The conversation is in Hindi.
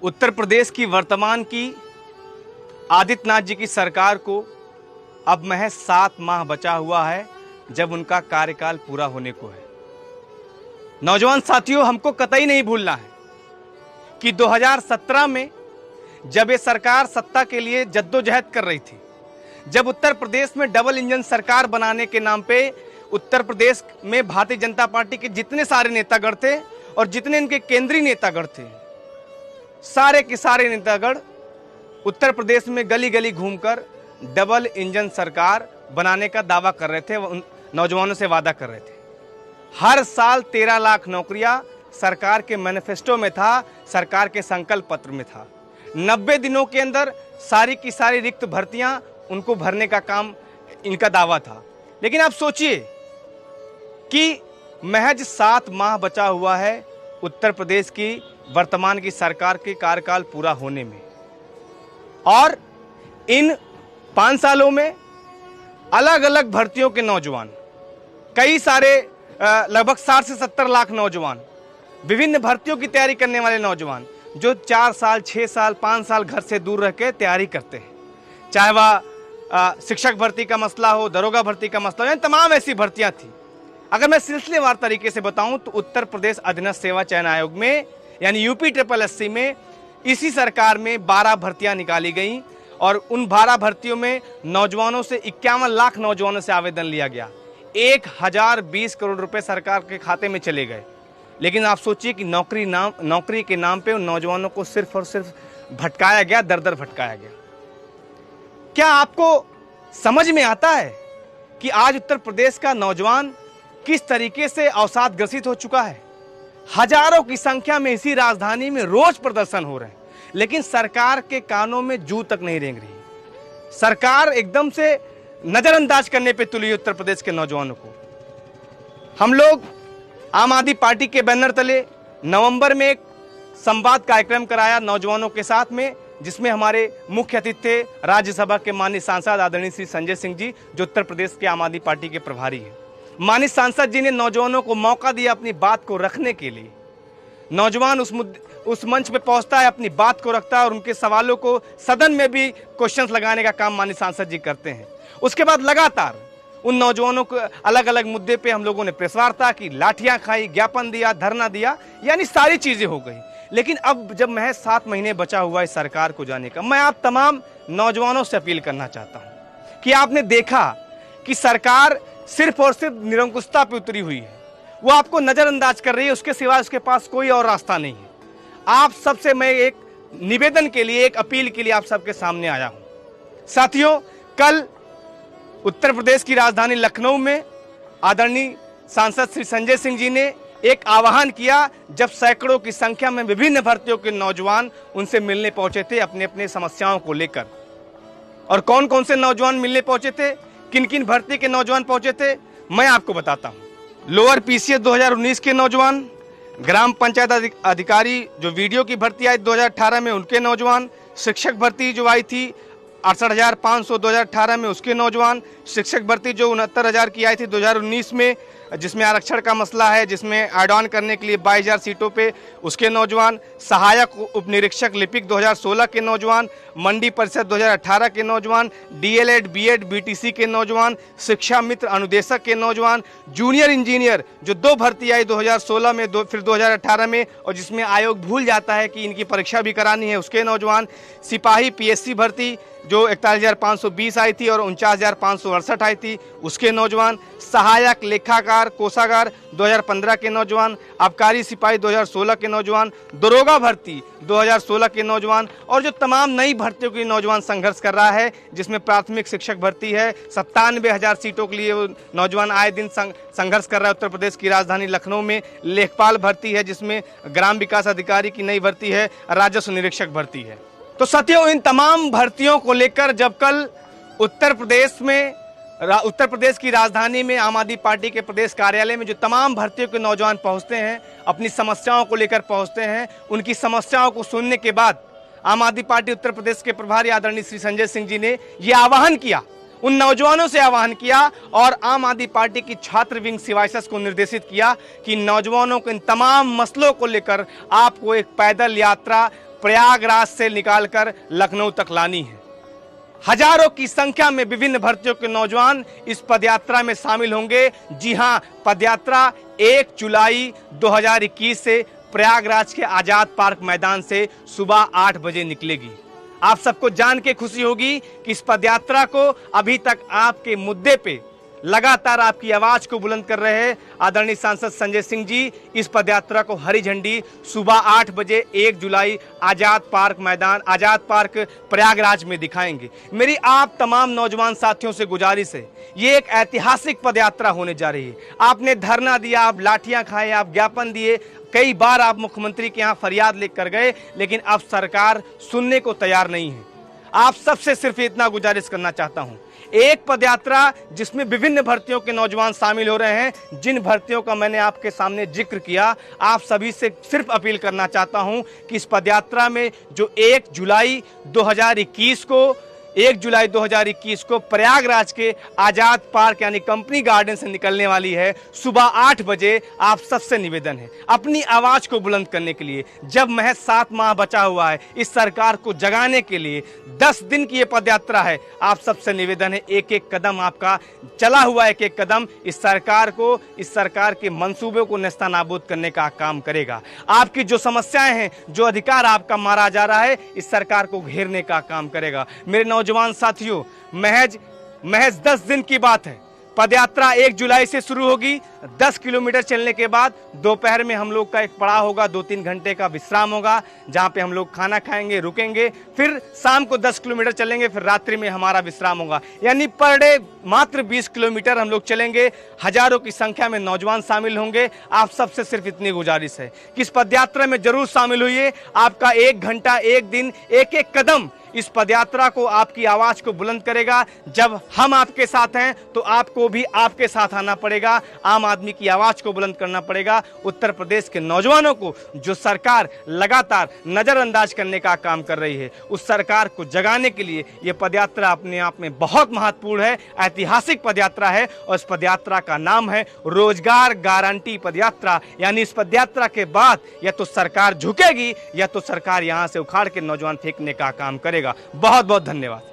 उत्तर प्रदेश की वर्तमान की आदित्यनाथ जी की सरकार को अब महज 7 माह बचा हुआ है जब उनका कार्यकाल पूरा होने को है। नौजवान साथियों, हमको कतई नहीं भूलना है कि 2017 में जब ये सरकार सत्ता के लिए जद्दोजहद कर रही थी, जब उत्तर प्रदेश में डबल इंजन सरकार बनाने के नाम पे उत्तर प्रदेश में भारतीय जनता पार्टी के जितने सारे नेतागण थे और जितने इनके केंद्रीय नेतागण थे, सारे के सारे नेतागण उत्तर प्रदेश में गली गली घूमकर डबल इंजन सरकार बनाने का दावा कर रहे थे, नौजवानों से वादा कर रहे थे। हर साल 13 लाख नौकरियां सरकार के मैनिफेस्टो में था, सरकार के संकल्प पत्र में था। 90 दिनों के अंदर सारी की सारी रिक्त भर्तियां उनको भरने का काम इनका दावा था। लेकिन आप सोचिए कि महज 7 माह बचा हुआ है उत्तर प्रदेश की वर्तमान की सरकार के कार्यकाल पूरा होने में, और इन 5 सालों में अलग अलग भर्तियों के नौजवान, कई सारे लगभग 60 से 70 लाख नौजवान, विभिन्न भर्तियों की तैयारी करने वाले नौजवान जो 4 साल 6 साल 5 साल घर से दूर रह के तैयारी करते हैं, चाहे वह शिक्षक भर्ती का मसला हो, दरोगा भर्ती का मसला हो, यानी तमाम ऐसी भर्तियां थी। अगर मैं सिलसिलेवार तरीके से बताऊं तो उत्तर प्रदेश अधीनस्थ सेवा चयन आयोग में यानी UPSSC में इसी सरकार में 12 भर्तियां निकाली गई और उन 12 भर्तियों में नौजवानों से 51 लाख नौजवानों से आवेदन लिया गया। 1020 करोड़ रुपए सरकार के खाते में चले गए। लेकिन आप सोचिए कि नौकरी के नाम पे उन नौजवानों को सिर्फ और सिर्फ भटकाया गया, दर दर भटकाया गया। क्या आपको समझ में आता है कि आज उत्तर प्रदेश का नौजवान किस तरीके से अवसाद ग्रसित हो चुका है? हजारों की संख्या में इसी राजधानी में रोज प्रदर्शन हो रहे हैं, लेकिन सरकार के कानों में जू तक नहीं रेंग रही। सरकार एकदम से नजरअंदाज करने पे तुली उत्तर प्रदेश के नौजवानों को। हम लोग आम आदमी पार्टी के बैनर तले नवंबर में एक संवाद कार्यक्रम कराया नौजवानों के साथ में, जिसमें हमारे मुख्य अतिथि थे राज्यसभा के माननीय सांसद आदरणीय श्री संजय सिंह जी, जो उत्तर प्रदेश के आम आदमी पार्टी के प्रभारी हैं। माननीय सांसद जी ने नौजवानों को मौका दिया अपनी बात को रखने के लिए। नौजवान उस मंच पे पहुंचता है, अपनी बात को रखता है और उनके सवालों को सदन में भी क्वेश्चंस लगाने का काम माननीय सांसद जी करते हैं। उसके बाद लगातार उन नौजवानों को अलग अलग मुद्दे पे हम लोगों ने प्रेस वार्ता की, लाठियां खाई, ज्ञापन दिया, धरना दिया, यानी सारी चीजें हो गई। लेकिन अब जब महज 7 महीने बचा हुआ इस सरकार को जाने का, मैं आप तमाम नौजवानों से अपील करना चाहता हूं कि आपने देखा कि सरकार सिर्फ और सिर्फ निरंकुशता पे उतरी हुई है, वो आपको नजरअंदाज कर रही है, उसके सिवा उसके पास कोई और रास्ता नहीं है। आप सबसे मैं एक निवेदन के लिए, एक अपील के लिए आप सबके सामने आया हूं। साथियों, कल उत्तर प्रदेश की राजधानी लखनऊ में आदरणीय सांसद श्री संजय सिंह जी ने एक आह्वान किया, जब सैकड़ों की संख्या में विभिन्न भर्तियों के नौजवान उनसे मिलने पहुंचे थे अपने अपने समस्याओं को लेकर। और कौन कौन से नौजवान मिलने पहुंचे थे, किन किन भर्ती के नौजवान पहुंचे थे, मैं आपको बताता हूं। लोअर PCS 2019 के नौजवान, ग्राम पंचायत अधिकारी जो वीडियो की भर्ती आई 2018 में उनके नौजवान, शिक्षक भर्ती जो आई थी 68,500 2018 में उसके नौजवान, शिक्षक भर्ती जो 69,000 की आई थी 2019 में, जिसमें आरक्षण का मसला है, जिसमें ऐड ऑन करने के लिए 22,000 सीटों पे, उसके नौजवान, सहायक उप निरीक्षक लिपिक 2016 के नौजवान, मंडी परिषद 2018 के नौजवान, DLED BEd BTC के नौजवान, शिक्षा मित्र अनुदेशक के नौजवान, जूनियर इंजीनियर जो 2 भर्ती आई 2016 में, फिर 2018 में, और जिसमें आयोग भूल जाता है कि इनकी परीक्षा भी करानी है, उसके नौजवान, सिपाही PSC भर्ती जो 41,520 आई थी और 49,568 आई थी, उसके नौजवान, सहायक लेखाकार कोषागार 2015 के नौजवान, आबकारी सिपाही 2016 के नौजवान, दरोगा भर्ती 2016 के नौजवान, और जो तमाम नई भर्तियों के नौजवान संघर्ष कर रहा है, जिसमें प्राथमिक शिक्षक भर्ती है 97,000 सीटों के लिए वो नौजवान आए दिन संघर्ष कर रहा है। उत्तर प्रदेश की राजधानी लखनऊ में लेखपाल भर्ती है, जिसमें ग्राम विकास अधिकारी की नई भर्ती है, राजस्व निरीक्षक भर्ती है। तो साथियों, इन तमाम भर्तियों को लेकर जब कल उत्तर प्रदेश की राजधानी में आम आदमी पार्टी के प्रदेश कार्यालय में जो तमाम भर्तियों के नौजवान पहुंचते हैं, अपनी समस्याओं को लेकर पहुंचते हैं, उनकी समस्याओं को सुनने के बाद आम आदमी पार्टी उत्तर प्रदेश के प्रभारी आदरणीय श्री संजय सिंह जी ने यह आह्वान किया, उन नौजवानों से आह्वान किया और आम आदमी पार्टी की छात्र विंग CYSS को निर्देशित किया कि नौजवानों के इन तमाम मसलों को लेकर आपको एक पैदल यात्रा प्रयागराज से निकालकर लखनऊ तक लानी है। हजारों की संख्या में विभिन्न भर्तियों के नौजवान इस पदयात्रा में शामिल होंगे। जी हां, पदयात्रा 1 जुलाई 2021 से प्रयागराज के आजाद पार्क मैदान से सुबह 8 बजे निकलेगी। आप सबको जान के खुशी होगी कि इस पदयात्रा को अभी तक आपके मुद्दे पे लगातार आपकी आवाज को बुलंद कर रहे हैं आदरणीय सांसद संजय सिंह जी इस पदयात्रा को हरी झंडी सुबह 8 बजे 1 जुलाई आजाद पार्क मैदान, आजाद पार्क प्रयागराज में दिखाएंगे। मेरी आप तमाम नौजवान साथियों से गुजारिश है, ये एक ऐतिहासिक पदयात्रा होने जा रही है। आपने धरना दिया, आप लाठियां खाए, आप ज्ञापन दिए, कई बार आप मुख्यमंत्री के यहाँ फरियाद लेकर गए, लेकिन अब सरकार सुनने को तैयार नहीं है। आप सबसे सिर्फ इतना गुजारिश करना चाहता हूं, एक पदयात्रा जिसमें विभिन्न भर्तियों के नौजवान शामिल हो रहे हैं, जिन भर्तियों का मैंने आपके सामने जिक्र किया, आप सभी से सिर्फ अपील करना चाहता हूं कि इस पदयात्रा में जो 1 जुलाई 2021 को प्रयागराज के आजाद पार्क यानी कंपनी गार्डन से निकलने वाली है, सुबह 8 बजे आप सबसे निवेदन है अपनी आवाज को बुलंद करने के लिए। जब महज 7 माह बचा हुआ है इस सरकार को जगाने के लिए, 10 दिन की ये पदयात्रा है, आप सबसे निवेदन है एक एक कदम आपका चला हुआ एक एक कदम इस सरकार के मंसूबों को नेस्तनाबूद करने का काम करेगा। आपकी जो समस्याएं हैं, जो अधिकार आपका मारा जा रहा है, इस सरकार को घेरने का काम करेगा। मेरे नौजवान साथियों, महज 10 दिन की बात है। पदयात्रा 1 जुलाई से शुरू होगी। 10 किलोमीटर चलने के बाद दोपहर में हम लोग का एक पड़ाव होगा, 2-3 घंटे का विश्राम होगा, जहां पे हम लोग खाना खाएंगे, रुकेंगे, फिर शाम को 10 किलोमीटर चलेंगे, फिर रात्रि में हमारा विश्राम होगा। यानी पर डे मात्र 20 किलोमीटर हम लोग चलेंगे। हजारों की संख्या में नौजवान शामिल होंगे। आप सबसे सिर्फ इतनी गुजारिश है कि इस पदयात्रा में जरूर शामिल होइए। आपका 1 घंटा, 1 दिन, एक एक कदम इस पदयात्रा को, आपकी आवाज को बुलंद करेगा। जब हम आपके साथ हैं तो आपको भी आपके साथ आना पड़ेगा, आम आदमी की आवाज को बुलंद करना पड़ेगा। उत्तर प्रदेश के नौजवानों को जो सरकार लगातार नजरअंदाज करने का काम कर रही है, उस सरकार को जगाने के लिए यह पदयात्रा अपने आप में बहुत महत्वपूर्ण है, ऐतिहासिक पदयात्रा है। और इस पदयात्रा का नाम है रोजगार गारंटी पदयात्रा। यानी इस पदयात्रा के बाद या तो सरकार झुकेगी या तो सरकार यहां से उखाड़ के नौजवान फेंकने का काम करेगा। बहुत बहुत धन्यवाद।